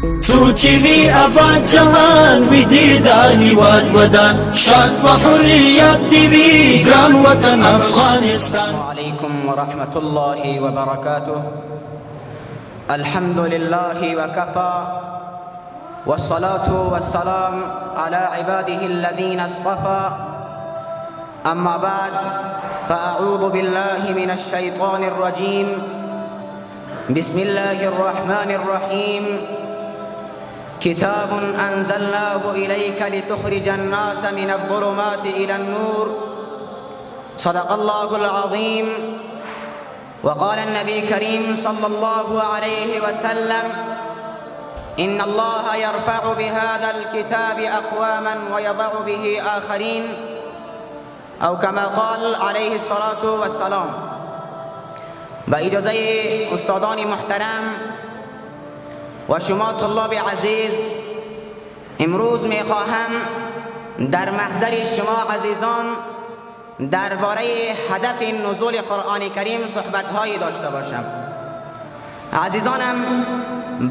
تو چی وی افاد جهان وی دیدانی واد ودان شاد و حریت دیوی گران وطن افغانستان. وعليكم ورحمة الله وبركاته. الحمد لله وكفى، والصلاة والسلام على عباده الذين اصطفى. أما بعد، فأعوذ بالله من الشيطان الرجيم. بسم الله الرحمن الرحيم. كتاب أنزلناه إليك لتخرج الناس من الظلمات إلى النور. صدق الله العظيم. وقال النبي الكريم صلى الله عليه وسلم: إن الله يرفع بهذا الكتاب أقواما ويضع به آخرين، أو كما قال عليه الصلاة والسلام. با اجازه استادان محترم و شما طلاب عزیز، امروز میخواهم در محضر شما عزیزان درباره هدف نزول قرآن کریم صحبت‌هایی داشته باشم. عزیزانم،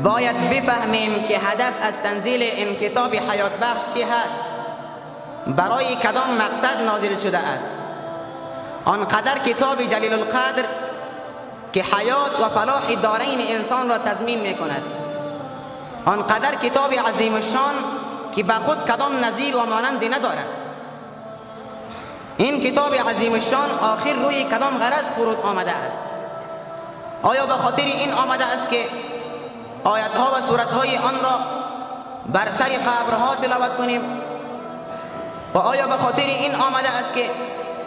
باید بفهمیم که هدف از تنزیل این کتاب حیات بخش چی هست، برای کدام مقصد نازل شده است. آنقدر کتاب جلیل القدر که حیات و فلاح دارین انسان را تضمین می کند، آنقدر کتاب عظیم الشان که به خود کدام نظیر و مانندی ندارد. این کتاب عظیم الشان آخر روی کدام غرض فرود آمده است؟ آیا به خاطر این آمده است که آیتها و سورتهای آن را بر سر قبرها تلاوت کنیم؟ و آیا به خاطر این آمده است که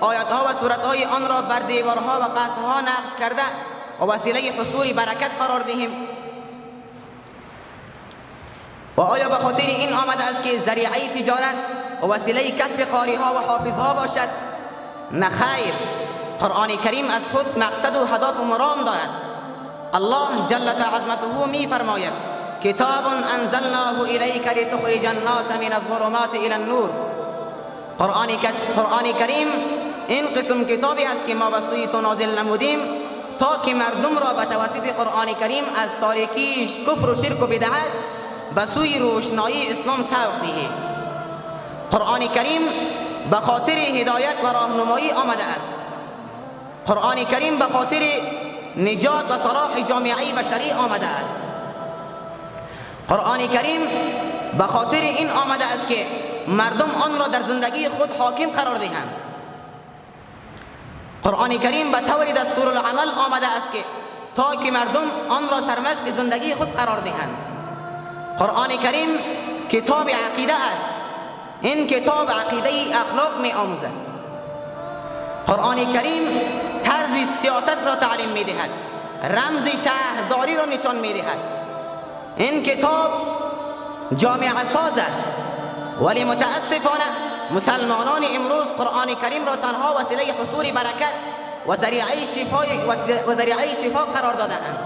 آیتها و سورتهای آن را بر دیوارها و قصرها نقش کرده و وسیله حصول برکت قرار دهیم؟ و آیا به خاطر این آمده است که ذریعه تجارت و وسیله کسب قاریها و حافظها باشد؟ نه خیر. قرآن کریم از خود مقصد و هدف و مرام دارد. الله جل عظمته می فرماید: کتاب انزلناه الیک لتخرج الناس من الظلمات الی النور. قرآن کریم این قسم کتابی است که ما به سوی تو نازل نمودیم تا که مردم را به توسط قرآن کریم از تاریکی کفر و شرک و بدعت به سوی روشنایی اسلام سوق دهی. قرآن کریم به خاطر هدایت و راهنمایی آمده است. قرآن کریم به خاطر نجات و صلاح جامعه بشری آمده است. قرآن کریم به خاطر این آمده است که مردم آن را در زندگی خود حاکم قرار دهند. قرآن کریم به طور دستور العمل آمده است که تا که مردم آن را سرمشق زندگی خود قرار دهند. قرآن کریم کتاب عقیده است. این کتاب عقیده اخلاق می آموزد. قرآن کریم طرز سیاست را تعلیم می دهد، رمز شهرداری را نشان می دهد. این کتاب جامعه ساز است، ولی متاسفانه مسلمانان امروز قرآن کریم را تنها وسیله حصول برکت و ذریعه شفا قرار دادند.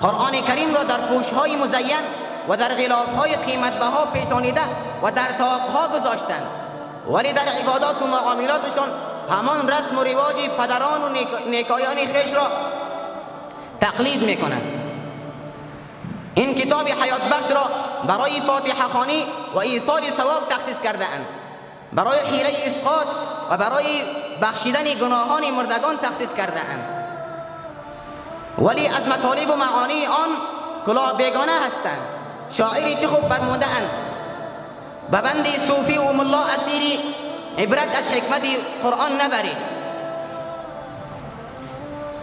قرآن کریم را در پوشهای مزین و در غلافهای قیمتبها پیچانیده و در طاقها گذاشتند، ولی در عبادات و معاملاتشان همان رسم و رواج پدران و نیکایان خویش را تقلید میکنند. این کتاب حیات بخش را برای فاتحه خوانی و ایصال ثواب تخصیص کرده اند، برای حیله اسقاط و برای بخشیدن گناهان مردگان تخصیص کرده اند، ولی از مطالب و معانی آن کلاه بیگانه هستند. شاعری چه خوب فرموده اند: به بند صوفی و ملا اسیری، عبرت از حکمت قرآن نبری.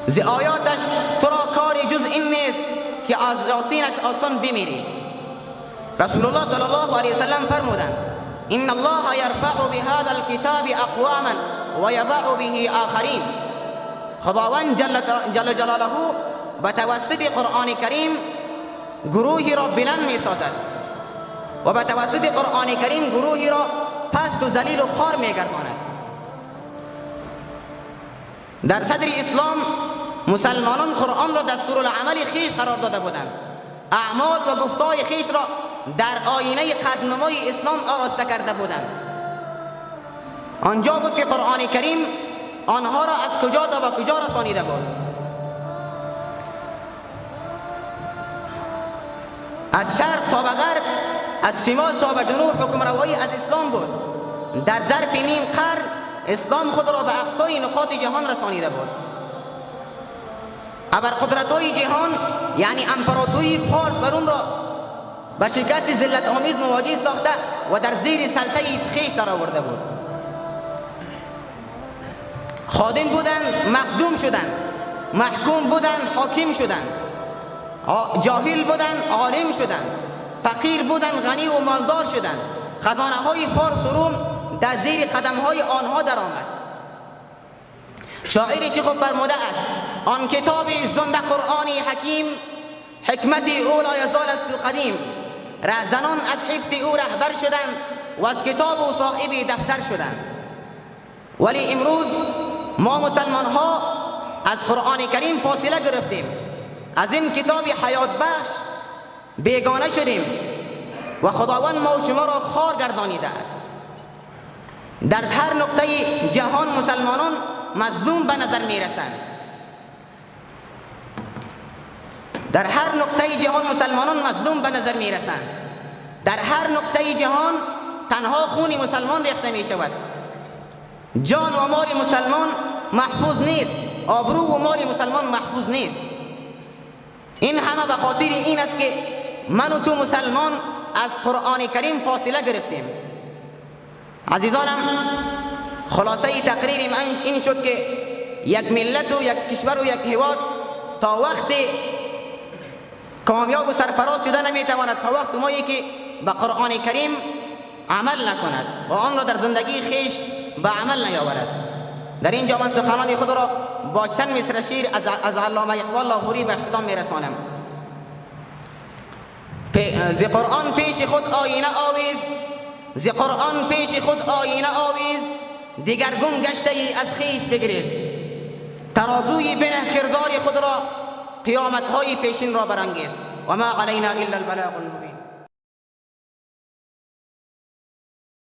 ز آیاتش تو را کاری جز این نیست که از یاسینش آسان بمیری. رسول الله صلی الله علیه وسلم فرمودند: ان الله یرفع بهذا الكتاب اقواما و یضع به آخرین. خداوند جل جلاله به توسط قرآن کریم گروهی را بلند می سازد و به توسط قرآن کریم گروهی را پست و ذلیل و خوار می گرداند. در صدر اسلام مسلمانان قرآن را دستور العمل خیش قرار داده بودند. اعمال و گفتار خیش را در آینه قدنمای اسلام آراسته کرده بودند. آنجا بود که قرآن کریم آنها را از کجا تا به کجا رسانیده بود. از شرق تا به غرب، از شمال تا به جنوب حکمروایی از اسلام بود. در ظرف نیم قرن اسلام خود را به اقصای نقاط جهان رسانیده بود. ابرقدرت‌های جهان یعنی امپراتوری فارس و روم را به شکست ذلت آمیز مواجه ساخته و در زیر سلطه خویش درآورده بود. خادم بودند مخدوم شدند، محکوم بودند حاکم شدند، جاهل بودند عالم شدند، فقیر بودند غنی و مالدار شدند. خزانه های فارس و روم در زیر قدم های آنها درآمد. شاعری چه خوب فرموده است: آن کتاب زنده قرآنی حکیم، حکمت او لا یزال است قدیم. رهزنان از حفظ او رهبر شدند و از کتاب او صاحب دفتر شدند. ولی امروز ما مسلمان ها از قرآن کریم فاصله گرفتیم، از این کتاب حیات بخش بیگانه شدیم و خداوند ما و شما را خوار گردانیده است. در هر نقطه جهان مسلمانان مظلوم به نظر می رسند. در هر نقطه جهان مسلمانان مظلوم به نظر می رسند. در هر نقطه جهان تنها خون مسلمان ریخته می شود. جان و مال مسلمان محفوظ نیست، آبرو و مال مسلمان محفوظ نیست. این همه به خاطر این است که من و تو مسلمان از قرآن کریم فاصله گرفتیم. عزیزانم، خلاصه تقریر من این شد که یک ملت و یک کشور و یک هیواد تا وقت کامیاب و سرفراز شده نمیتواند تا وقت مایی که به قرآن کریم عمل نکند و آن را در زندگی خیش به عمل نیاورد. در اینجا من سخنان خود را با چند مصرع شعر از علامه اقبال لاهوری به اختتام میرسانم. ز قرآن پیش خود آینه آویز، ز قرآن پیش خود آینه آویز، دیگرگون گشته ای از خیش بگریز. ترازوی بنه کردار خود را، قیامت های پیشین را برانگیز. و ما علینا الا البلاغ المبین.